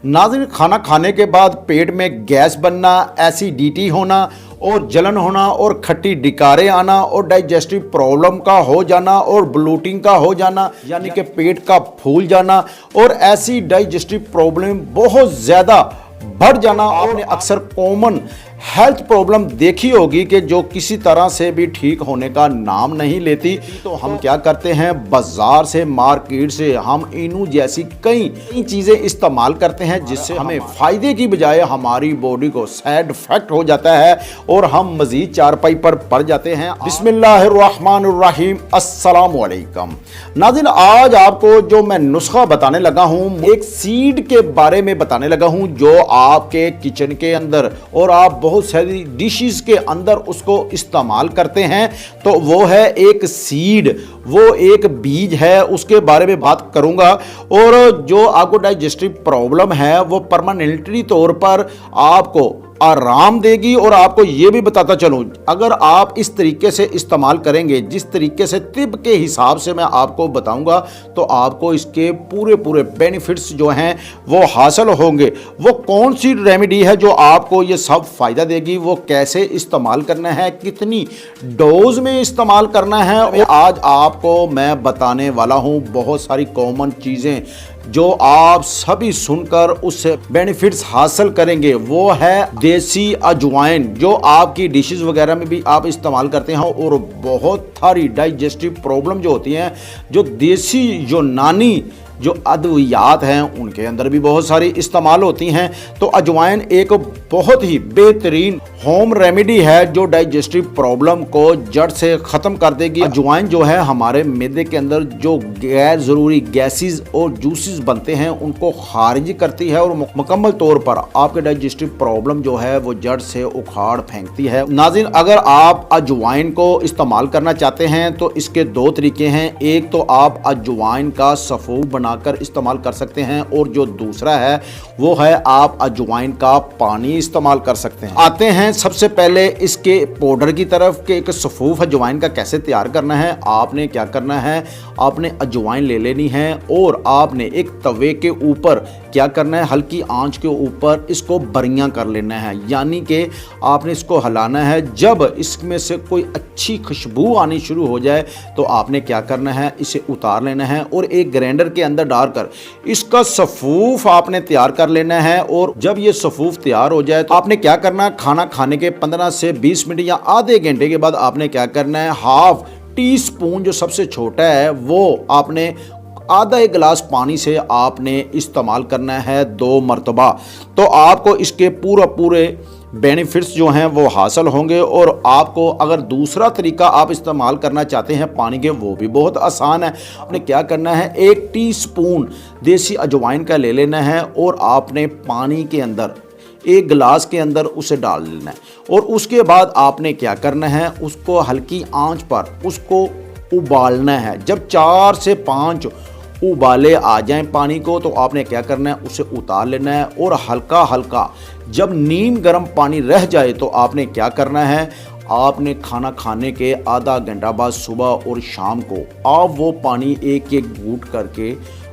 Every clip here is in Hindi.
नाज़रीन, खाना खाने के बाद पेट में गैस बनना, एसिडिटी होना और जलन होना और खट्टी डिकारे आना और डाइजेस्टिव प्रॉब्लम का हो जाना और ब्लोटिंग का हो जाना यानी कि पेट का फूल जाना और ऐसी डाइजेस्टिव प्रॉब्लम बहुत ज़्यादा बढ़ जाना। आपने अक्सर कॉमन हेल्थ प्रॉब्लम देखी होगी कि जो किसी तरह से भी ठीक होने का नाम नहीं लेती। तो हम क्या करते हैं, बाजार से, मार्केट से हम इनू जैसी कई चीज़ें इस्तेमाल करते हैं जिससे हमें फ़ायदे की बजाय हमारी बॉडी को साइड इफेक्ट हो जाता है और हम मज़ीद चारपाई पर पड़ जाते हैं। बिस्मिल्लाहिर्रहमानिर्रहीम, अस्सलाम वालेकुम। नाज़रीन, आज आपको जो मैं नुस्खा बताने लगा हूँ, एक सीड के बारे में बताने लगा हूँ जो आपके किचन के अंदर और आप बहुत सारी डिशेस के अंदर उसको इस्तेमाल करते हैं। तो वो है एक सीड, वो एक बीज है, उसके बारे में बात करूंगा। और जो आपको डाइजेस्टिव प्रॉब्लम है वो परमानेंटली तौर पर आपको आराम देगी। और आपको ये भी बताता चलूं, अगर आप इस तरीके से इस्तेमाल करेंगे, जिस तरीके से तिब के हिसाब से मैं आपको बताऊंगा, तो आपको इसके पूरे बेनिफिट्स जो हैं वो हासिल होंगे। वो कौन सी रेमेडी है जो आपको ये सब फायदा देगी, वो कैसे इस्तेमाल करना है, कितनी डोज में इस्तेमाल करना है, आज आपको मैं बताने वाला हूं। बहुत सारी कॉमन चीज़ें जो आप सभी सुनकर उससे बेनिफिट्स हासिल करेंगे। वो है देसी अजवाइन, जो आपकी डिशेस वगैरह में भी आप इस्तेमाल करते हैं। और बहुत सारी डाइजेस्टिव प्रॉब्लम जो होती हैं, जो देसी यूनानी जो अद्वियात हैं उनके अंदर भी बहुत सारी इस्तेमाल होती हैं। तो अजवाइन एक बहुत ही बेहतरीन होम रेमेडी है जो डाइजेस्टिव प्रॉब्लम को जड़ से ख़त्म कर देगी। अजवाइन जो है हमारे मैदे के अंदर जो गैर ज़रूरी गैसेस और जूसेस बनते हैं उनको खारिज करती है और मुकम्मल तौर पर आपके डाइजेस्टिव प्रॉब्लम जो है वो जड़ से उखाड़ फेंकती है। नाज़रीन, अगर आप अजवाइन को इस्तेमाल करना चाहते हैं तो इसके दो तरीके हैं। एक तो आप अजवाइन का सफ़ूफ बनाकर इस्तेमाल कर सकते हैं और जो दूसरा है वो है आप अजवाइन का पानी इस्तेमाल कर सकते हैं। आते हैं सबसे पहले इसके पाउडर की तरफ के एक सफ़ूफ अजवाइन का कैसे तैयार करना है। आपने क्या करना है, आपने अजवाइन ले लेनी है और आपने एक तवे के ऊपर क्या करना है, हल्की आंच के ऊपर इसको बरियां कर लेना है, यानी कि आपने इसको हिलाना है। जब इसमें से कोई अच्छी खुशबू आनी शुरू हो जाए तो आपने क्या करना है, इसे उतार लेना है और एक ग्राइंडर के अंदर डालकर इसका सफ़ूफ आपने तैयार कर लेना है। और जब ये सफ़ूफ तैयार हो जाए तो आपने क्या करना है, खाना खाने के 15 से 20 मिनट या आधे घंटे के बाद आपने क्या करना है, हाफ टी स्पून जो सबसे छोटा है वो आपने आधा एक गिलास पानी से आपने इस्तेमाल करना है 2 मरतबा। तो आपको इसके पूरे बेनिफिट्स जो हैं वो हासिल होंगे। और आपको अगर दूसरा तरीका आप इस्तेमाल करना चाहते हैं पानी के, वो भी बहुत आसान है। आपने क्या करना है, 1 टीस्पून देसी अजवाइन का ले लेना है और आपने पानी के अंदर 1 गिलास के अंदर उसे डाल लेना है। और उसके बाद आपने क्या करना है, उसको हल्की आंच पर उसको उबालना है। जब 4 से 5 उबाले आ जाएं पानी को तो आपने क्या करना है, उसे उतार लेना है और हल्का हल्का जब नीम गर्म पानी रह जाए तो आपने क्या करना है, आपने खाना खाने के आधा घंटा बाद सुबह और शाम को आप वो पानी एक एक घूंट करके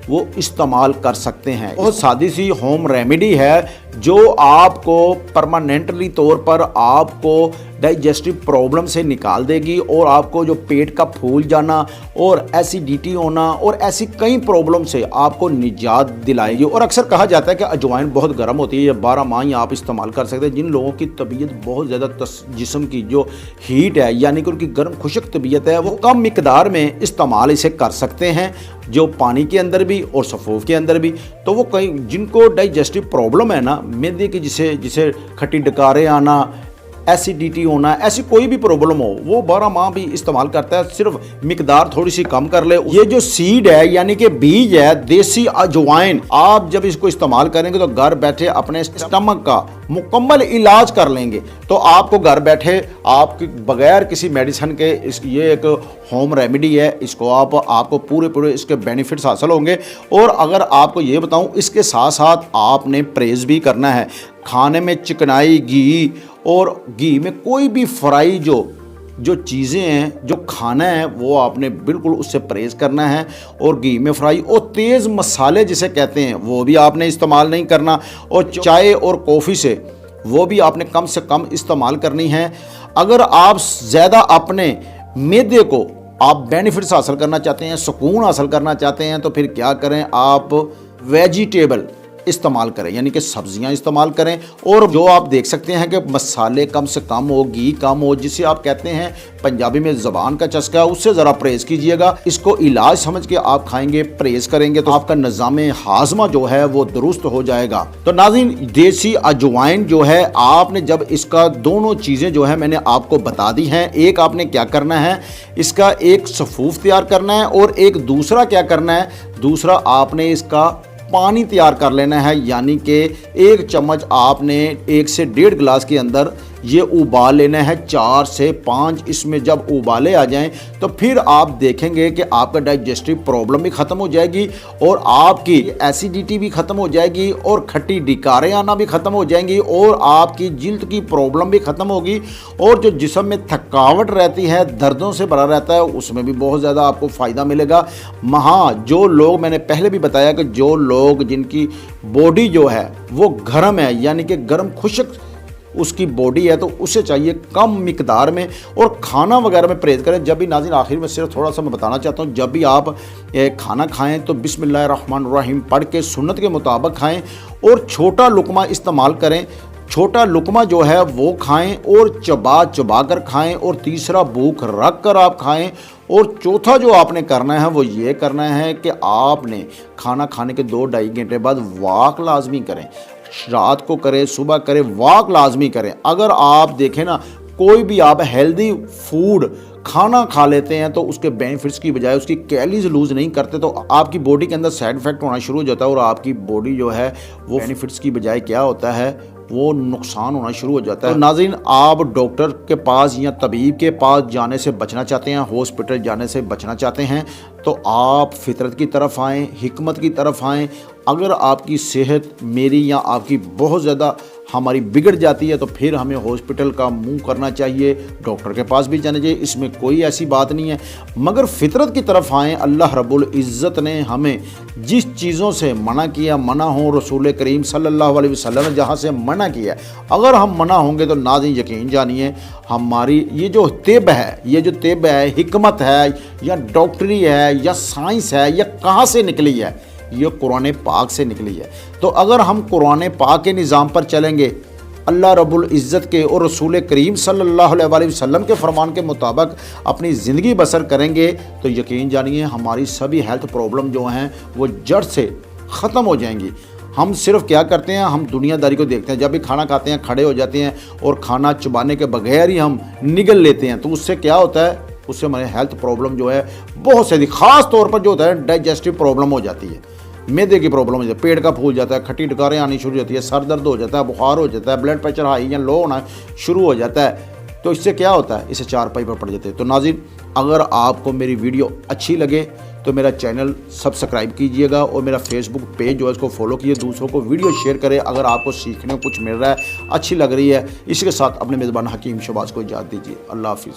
वो इस्तेमाल कर सकते हैं। बहुत सादी सी होम रेमेडी है जो आपको परमानेंटली तौर पर आपको डाइजेस्टिव प्रॉब्लम से निकाल देगी और आपको जो पेट का फूल जाना और एसिडिटी होना और ऐसी कई प्रॉब्लम से आपको निजात दिलाएगी। और अक्सर कहा जाता है कि अजवाइन बहुत गर्म होती है, ये 12 माह आप इस्तेमाल कर सकते हैं। जिन लोगों की तबीयत बहुत ज़्यादा जिस्म की जो हीट है यानी कि उनकी गर्म खुशक तबीयत है, वो कम मिकदार में इस्तेमाल इसे कर सकते हैं, जो पानी के अंदर भी और सफ़ूफ के अंदर भी। तो वो कई जिनको डाइजेस्टिव प्रॉब्लम है ना, मैदे की जिसे खट्टी डकारे आना, एसिडिटी होना, ऐसी कोई भी प्रॉब्लम हो, वो 12 माह भी इस्तेमाल करता है। सिर्फ मिकदार थोड़ी सी कम कर ले। ये जो सीड है यानी कि बीज है देसी अजवाइन, आप जब इसको इस्तेमाल करेंगे तो घर बैठे अपने स्टमक का मुकम्मल इलाज कर लेंगे। तो आपको घर बैठे आप बगैर किसी मेडिसिन के ये एक होम रेमेडी है, इसको आपको पूरे इसके बेनिफिट्स हासिल होंगे। और अगर आपको ये बताऊं, इसके साथ साथ आपने परहेज़ भी करना है। खाने में चिकनाई, घी और घी में कोई भी फ्राई जो जो चीज़ें हैं, जो खाना है, वो आपने बिल्कुल उससे परहेज़ करना है। और घी में फ्राई और तेज़ मसाले जिसे कहते हैं वो भी आपने इस्तेमाल नहीं करना। और चाय और कॉफ़ी से वो भी आपने कम से कम इस्तेमाल करनी है। अगर आप ज़्यादा अपने मैदे को आप बेनिफिट्स हासिल करना चाहते हैं, सुकून हासिल करना चाहते हैं, तो फिर क्या करें, आप वेजिटेबल इस्तेमाल करें, यानी कि सब्जियां इस्तेमाल करें। और जो आप देख सकते हैं कि मसाले कम से कम हो, घी कम हो, जिसे आप कहते हैं पंजाबी में ज़बान का चस्का, उससे ज़रा परहेज़ कीजिएगा। इसको इलाज समझ के आप खाएंगे, परहेज़ करेंगे तो आपका निज़ाम हाजमा जो है वो दुरुस्त हो जाएगा। तो नाज़रीन, देसी अजवाइन जो है, आपने जब इसका दोनों चीज़ें जो है मैंने आपको बता दी हैं। एक आपने क्या करना है, इसका एक सफूफ तैयार करना है, और एक दूसरा क्या करना है, दूसरा आपने इसका पानी तैयार कर लेना है। यानी कि 1 चम्मच आपने 1 से 1.5 गिलास के अंदर ये उबाल लेना है, 4 से 5। इसमें जब उबाले आ जाएं तो फिर आप देखेंगे कि आपका डाइजेस्टिव प्रॉब्लम भी ख़त्म हो जाएगी, और आपकी एसिडिटी भी ख़त्म हो जाएगी, और खट्टी डिकारें आना भी ख़त्म हो जाएंगी, और आपकी जिल्द की प्रॉब्लम भी ख़त्म होगी। और जो जिस्म में थकावट रहती है, दर्दों से भरा रहता है, उसमें भी बहुत ज़्यादा आपको फ़ायदा मिलेगा। हाँ, जो लोग, मैंने पहले भी बताया कि जो लोग जिनकी बॉडी जो है वो गर्म है, यानी कि गर्म खुश्क उसकी बॉडी है, तो उसे चाहिए कम मिकदार में और खाना वगैरह में परहेज़ करें। जब भी नाज़रीन, आखिर में सिर्फ थोड़ा सा मैं बताना चाहता हूँ, जब भी आप खाना खाएं तो बिस्मिल्लाहिर्रहमानिर्रहीम पढ़ के सुन्नत के मुताबिक खाएं, और छोटा लुकमा इस्तेमाल करें। छोटा लुकमा जो है वो खाएं, और चबा चबा कर खाएं, और तीसरा भूख रख कर आप खाएं। और चौथा जो आपने करना है वो ये करना है कि आपने खाना खाने के 2-2.5 घंटे बाद वॉक लाजमी करें। रात को करें, सुबह करें, वॉक लाजमी करें। अगर आप देखें ना, कोई भी आप हेल्दी फूड खाना खा लेते हैं तो उसके बेनिफिट्स की बजाय उसकी कैलोरीज लूज़ नहीं करते, तो आपकी बॉडी के अंदर साइड इफेक्ट होना शुरू हो जाता है, और आपकी बॉडी जो है वो बेनिफिट्स की बजाय क्या होता है, वो नुकसान होना शुरू हो जाता है। तो नाज़रीन, आप डॉक्टर के पास या तबीब के पास जाने से बचना चाहते हैं, हॉस्पिटल जाने से बचना चाहते हैं, तो आप फितरत की तरफ आएँ, हिकमत की तरफ आएँ। अगर आपकी सेहत मेरी या आपकी बहुत ज़्यादा हमारी बिगड़ जाती है तो फिर हमें हॉस्पिटल का मुंह करना चाहिए, डॉक्टर के पास भी जाना चाहिए, इसमें कोई ऐसी बात नहीं है। मगर फितरत की तरफ आएँ। अल्लाह रब्बुल इज़्ज़त ने हमें जिस चीज़ों से मना किया, मना हो, रसूल करीम सल्लल्लाहु अलैहि वसल्लम ने जहाँ से मना किया, अगर हम मना होंगे तो नाज़रीन यकीन जानिए हमारी ये जो तिब है, ये जो तिब है, हिकमत है या डॉक्टरी है या साइंस है, या कहाँ से निकली है, ये कुरान पाक से निकली है। तो अगर हम कुरान पाक के निज़ाम पर चलेंगे, अल्लाह रब्बुल इज़्ज़त के और रसूल करीम सल्लल्लाहु अलैहि वसल्लम के फरमान के मुताबिक अपनी ज़िंदगी बसर करेंगे, तो यकीन जानिए हमारी सभी हेल्थ प्रॉब्लम जो हैं वो जड़ से ख़त्म हो जाएंगी। हम सिर्फ क्या करते हैं, हम दुनियादारी को देखते हैं। जब भी खाना खाते हैं खड़े हो जाते हैं और खाना चबाने के बगैर ही हम निगल लेते हैं, तो उससे क्या होता है, उससे हमारे हेल्थ प्रॉब्लम जो है बहुत से, ख़ास तौर पर जो होता है डाइजेस्टिव प्रॉब्लम हो जाती है, मैदे की प्रॉब्लम हो जाती है, पेट का फूल जाता है, खट्टी डकारें आनी शुरू हो जाती है, सर दर्द हो जाता है, बुखार हो जाता है, ब्लड प्रेशर हाई या लो होना शुरू हो जाता है। तो इससे क्या होता है, इससे चारपाई पर पड़ जाते हैं। तो नाज़रीन, अगर आपको मेरी वीडियो अच्छी लगे तो मेरा चैनल सब्सक्राइब कीजिएगा, और मेरा फेसबुक पेज जो है इसको फॉलो कीजिए, दूसरों को वीडियो शेयर करें अगर आपको सीखने को कुछ मिल रहा है, अच्छी लग रही है। इसी के साथ अपने मेज़बान हकीम शहबाज को इजाज़त दीजिए। अल्लाह हाफिज़।